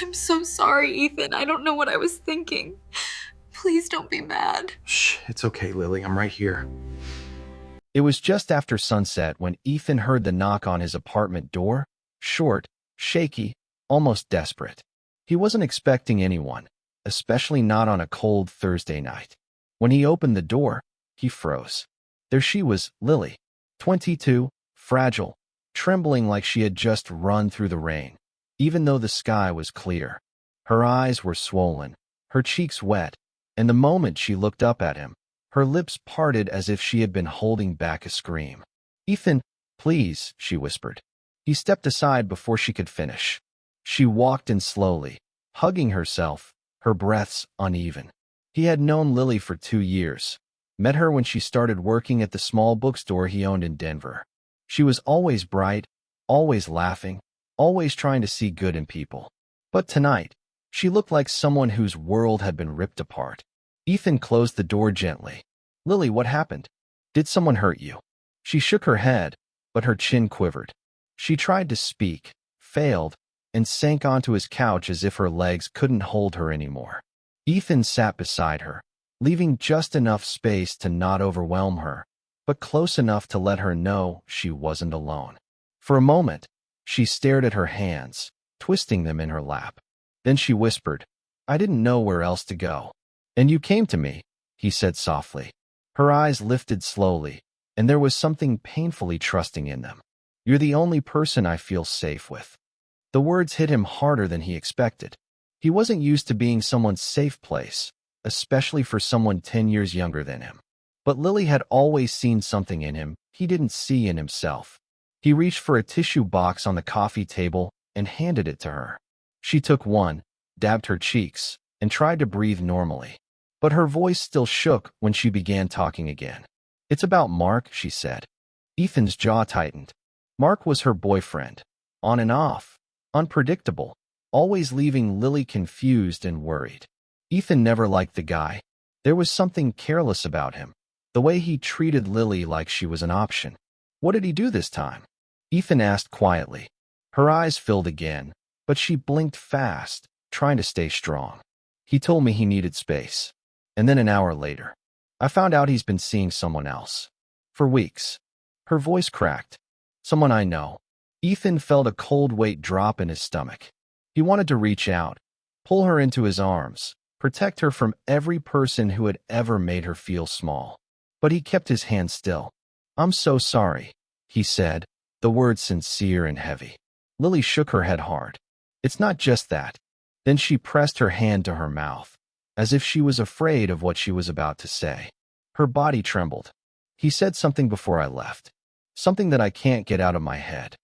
I'm so sorry, Ethan. I don't know what I was thinking. Please don't be mad. Shh, it's okay, Lily. I'm right here. It was just after sunset when Ethan heard the knock on his apartment door, short, shaky, almost desperate. He wasn't expecting anyone, especially not on a cold Thursday night. When he opened the door, he froze. There she was, Lily, 22, fragile, trembling like she had just run through the rain, even though the sky was clear. Her eyes were swollen, her cheeks wet, and the moment she looked up at him, her lips parted as if she had been holding back a scream. "Ethan, please," she whispered. He stepped aside before she could finish. She walked in slowly, hugging herself, her breaths uneven. He had known Lily for 2 years, met her when she started working at the small bookstore he owned in Denver. She was always bright, always laughing, always trying to see good in people. But tonight, she looked like someone whose world had been ripped apart. Ethan closed the door gently. "Lily, what happened? Did someone hurt you?" She shook her head, but her chin quivered. She tried to speak, failed, and sank onto his couch as if her legs couldn't hold her anymore. Ethan sat beside her, leaving just enough space to not overwhelm her, but close enough to let her know she wasn't alone. For a moment, she stared at her hands, twisting them in her lap. Then she whispered, "I didn't know where else to go. And you came to me," he said softly. Her eyes lifted slowly, and there was something painfully trusting in them. "You're the only person I feel safe with." The words hit him harder than he expected. He wasn't used to being someone's safe place, especially for someone 10 years younger than him. But Lily had always seen something in him he didn't see in himself. He reached for a tissue box on the coffee table and handed it to her. She took one, dabbed her cheeks, and tried to breathe normally. But her voice still shook when she began talking again. "It's about Mark," she said. Ethan's jaw tightened. Mark was her boyfriend, on and off, unpredictable, always leaving Lily confused and worried. Ethan never liked the guy. There was something careless about him, the way he treated Lily like she was an option. "What did he do this time?" Ethan asked quietly. Her eyes filled again, but she blinked fast, trying to stay strong. "He told me he needed space. And then an hour later, I found out he's been seeing someone else. For weeks." Her voice cracked. "Someone I know." Ethan felt a cold weight drop in his stomach. He wanted to reach out, pull her into his arms, protect her from every person who had ever made her feel small. But he kept his hand still. "I'm so sorry," he said, the words sincere and heavy. Lily shook her head hard. "It's not just that." Then she pressed her hand to her mouth, as if she was afraid of what she was about to say. Her body trembled. "He said something before I left. Something that I can't get out of my head."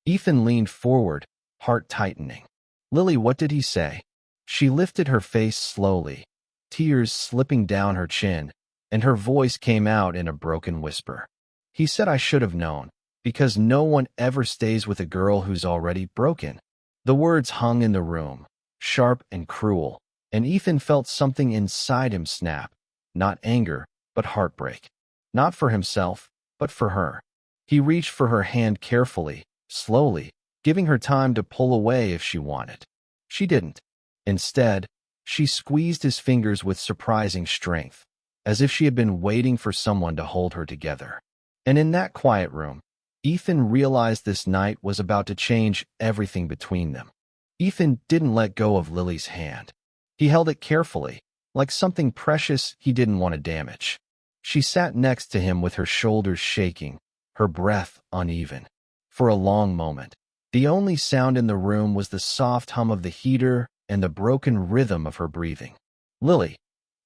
Ethan leaned forward, heart tightening. "Lily, what did he say?" She lifted her face slowly, tears slipping down her chin, and her voice came out in a broken whisper. "He said I should have known, because no one ever stays with a girl who's already broken." The words hung in the room, sharp and cruel, and Ethan felt something inside him snap, not anger, but heartbreak. Not for himself, but for her. He reached for her hand carefully, slowly, giving her time to pull away if she wanted. She didn't. Instead, she squeezed his fingers with surprising strength, as if she had been waiting for someone to hold her together. And in that quiet room, Ethan realized this night was about to change everything between them. Ethan didn't let go of Lily's hand. He held it carefully, like something precious he didn't want to damage. She sat next to him with her shoulders shaking, her breath uneven. For a long moment, the only sound in the room was the soft hum of the heater and the broken rhythm of her breathing. "Lily,"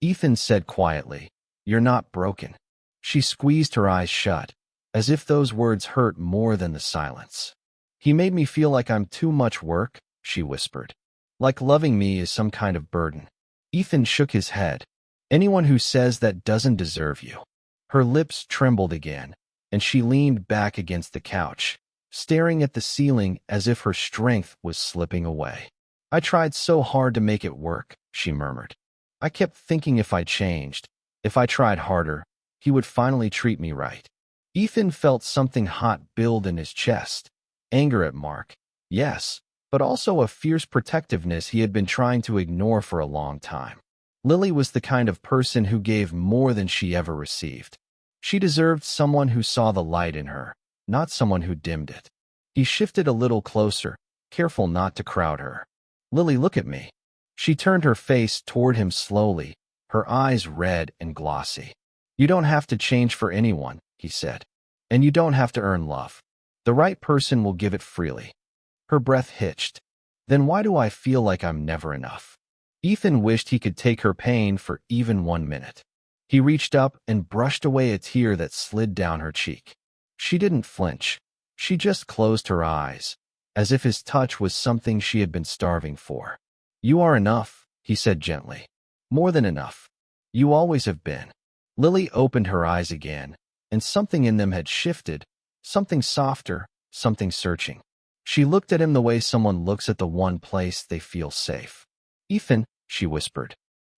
Ethan said quietly, "you're not broken." She squeezed her eyes shut, as if those words hurt more than the silence. "He made me feel like I'm too much work," she whispered. "Like loving me is some kind of burden." Ethan shook his head. "Anyone who says that doesn't deserve you." Her lips trembled again, and she leaned back against the couch, staring at the ceiling as if her strength was slipping away. "I tried so hard to make it work," she murmured. "I kept thinking if I changed, if I tried harder, he would finally treat me right." Ethan felt something hot build in his chest. Anger at Mark, yes, but also a fierce protectiveness he had been trying to ignore for a long time. Lily was the kind of person who gave more than she ever received. She deserved someone who saw the light in her, not someone who dimmed it. He shifted a little closer, careful not to crowd her. "Lily, look at me." She turned her face toward him slowly, her eyes red and glossy. "You don't have to change for anyone," he said. "And you don't have to earn love. The right person will give it freely." Her breath hitched. "Then why do I feel like I'm never enough?" Ethan wished he could take her pain for even 1 minute. He reached up and brushed away a tear that slid down her cheek. She didn't flinch. She just closed her eyes, as if his touch was something she had been starving for. "You are enough," he said gently. "More than enough. You always have been." Lily opened her eyes again, and something in them had shifted, something softer, something searching. She looked at him the way someone looks at the one place they feel safe. "Ethan," she whispered.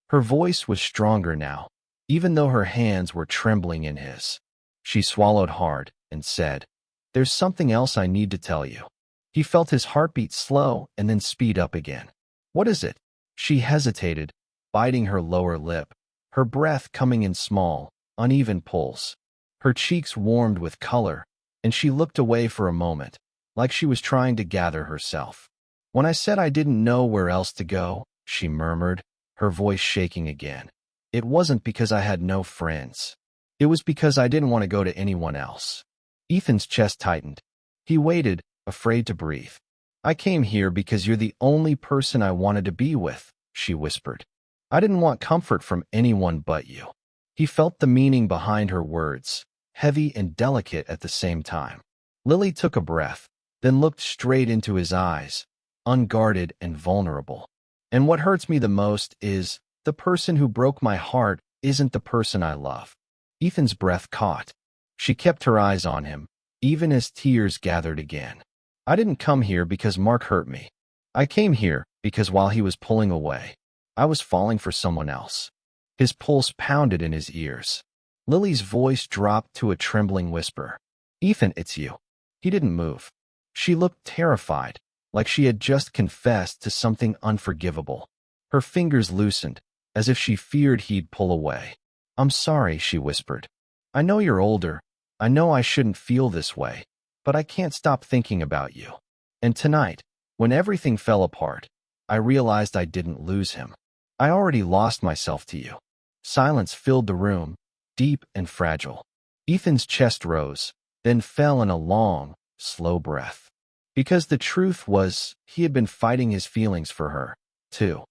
Her voice was stronger now, even though her hands were trembling in his. She swallowed hard and said, "There's something else I need to tell you." He felt his heartbeat slow and then speed up again. "What is it?" She hesitated, biting her lower lip, her breath coming in small, uneven pulls. Her cheeks warmed with color, and she looked away for a moment, like she was trying to gather herself. "When I said I didn't know where else to go," she murmured, her voice shaking again, "it wasn't because I had no friends. It was because I didn't want to go to anyone else." Ethan's chest tightened. He waited, afraid to breathe. "I came here because you're the only person I wanted to be with," she whispered. "I didn't want comfort from anyone but you." He felt the meaning behind her words, heavy and delicate at the same time. Lily took a breath, then looked straight into his eyes, unguarded and vulnerable. "And what hurts me the most is, the person who broke my heart isn't the person I love." Ethan's breath caught. She kept her eyes on him, even as tears gathered again. "I didn't come here because Mark hurt me. I came here because while he was pulling away, I was falling for someone else." His pulse pounded in his ears. Lily's voice dropped to a trembling whisper. "Ethan, it's you." He didn't move. She looked terrified, like she had just confessed to something unforgivable. Her fingers loosened, as if she feared he'd pull away. "I'm sorry," she whispered. "I know you're older. I know I shouldn't feel this way, but I can't stop thinking about you." And tonight, when everything fell apart, I realized I didn't lose him. I already lost myself to you. Silence filled the room, deep and fragile. Ethan's chest rose, then fell in a long, slow breath. Because the truth was, he had been fighting his feelings for her, too.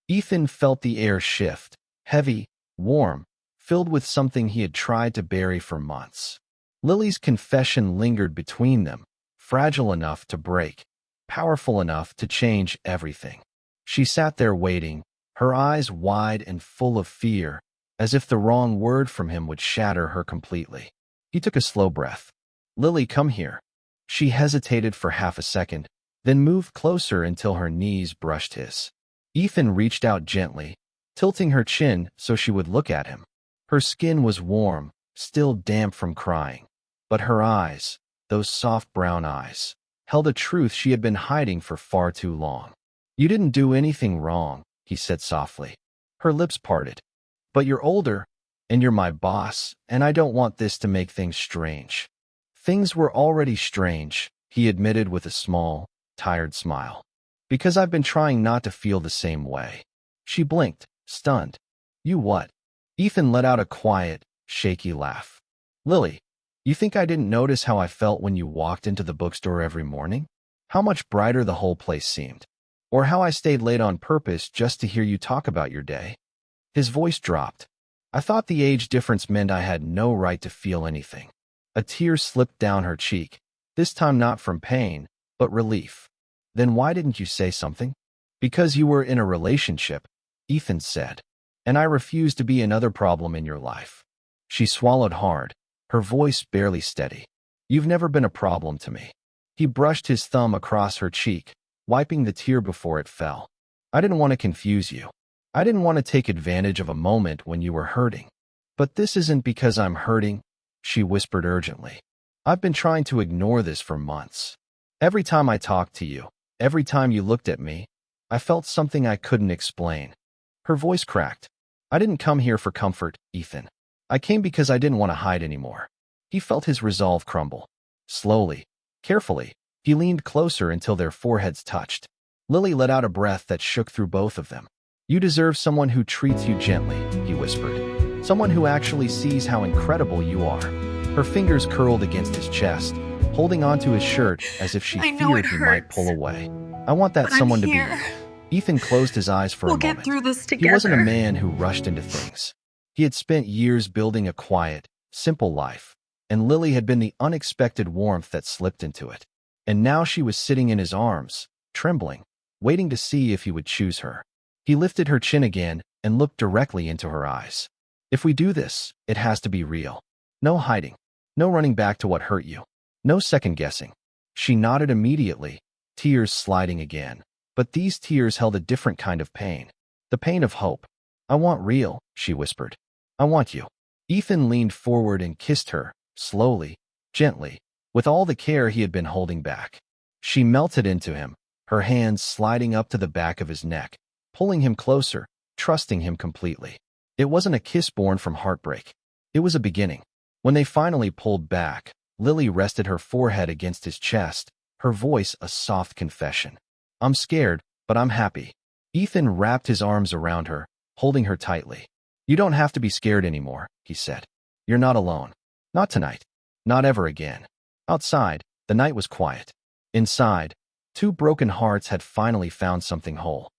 Ethan felt the air shift, heavy, warm, filled with something he had tried to bury for months. Lily's confession lingered between them, fragile enough to break, powerful enough to change everything. She sat there waiting, her eyes wide and full of fear, as if the wrong word from him would shatter her completely. He took a slow breath. "Lily, come here." She hesitated for half a second, then moved closer until her knees brushed his. Ethan reached out gently, tilting her chin so she would look at him. Her skin was warm, still damp from crying, but her eyes, those soft brown eyes, held a truth she had been hiding for far too long. "You didn't do anything wrong," he said softly. Her lips parted. "But you're older, and you're my boss, and I don't want this to make things strange." "Things were already strange," he admitted with a small, tired smile. "Because I've been trying not to feel the same way." She blinked, stunned. "You what?" Ethan let out a quiet, shaky laugh. "Lily, you think I didn't notice how I felt when you walked into the bookstore every morning? How much brighter the whole place seemed? Or how I stayed late on purpose just to hear you talk about your day?" His voice dropped. "I thought the age difference meant I had no right to feel anything." A tear slipped down her cheek, this time not from pain, but relief. "Then why didn't you say something?" "Because you were in a relationship," Ethan said. "And I refuse to be another problem in your life." She swallowed hard, her voice barely steady. "You've never been a problem to me." He brushed his thumb across her cheek, wiping the tear before it fell. "I didn't want to confuse you. I didn't want to take advantage of a moment when you were hurting. But this isn't because I'm hurting," she whispered urgently. "I've been trying to ignore this for months. Every time I talk to you, Every time you looked at me, I felt something I couldn't explain. Her voice cracked. I didn't come here for comfort, Ethan. I came because I didn't want to hide anymore. He felt his resolve crumble. Slowly, carefully, he leaned closer until their foreheads touched. Lily let out a breath that shook through both of them. You deserve someone who treats you gently, he whispered. Someone who actually sees how incredible you are. Her fingers curled against his chest, holding onto his shirt as if she I know feared it he might hurts. pull away. I want that But someone I'm to be here. you. Ethan closed his eyes for We'll a get moment. through this He together. wasn't a man who rushed into things. He had spent years building a quiet, simple life, and Lily had been the unexpected warmth that slipped into it. And now she was sitting in his arms, trembling, waiting to see if he would choose her. He lifted her chin again and looked directly into her eyes. If we do this, it has to be real. No hiding. No running back to what hurt you. No second guessing. She nodded immediately, tears sliding again. But these tears held a different kind of pain. The pain of hope. I want real, she whispered. I want you. Ethan leaned forward and kissed her, slowly, gently, with all the care he had been holding back. She melted into him, her hands sliding up to the back of his neck, pulling him closer, trusting him completely. It wasn't a kiss born from heartbreak. It was a beginning. When they finally pulled back, Lily rested her forehead against his chest, her voice a soft confession. I'm scared, but I'm happy. Ethan wrapped his arms around her, holding her tightly. You don't have to be scared anymore, he said. You're not alone. Not tonight. Not ever again. Outside, the night was quiet. Inside, two broken hearts had finally found something whole.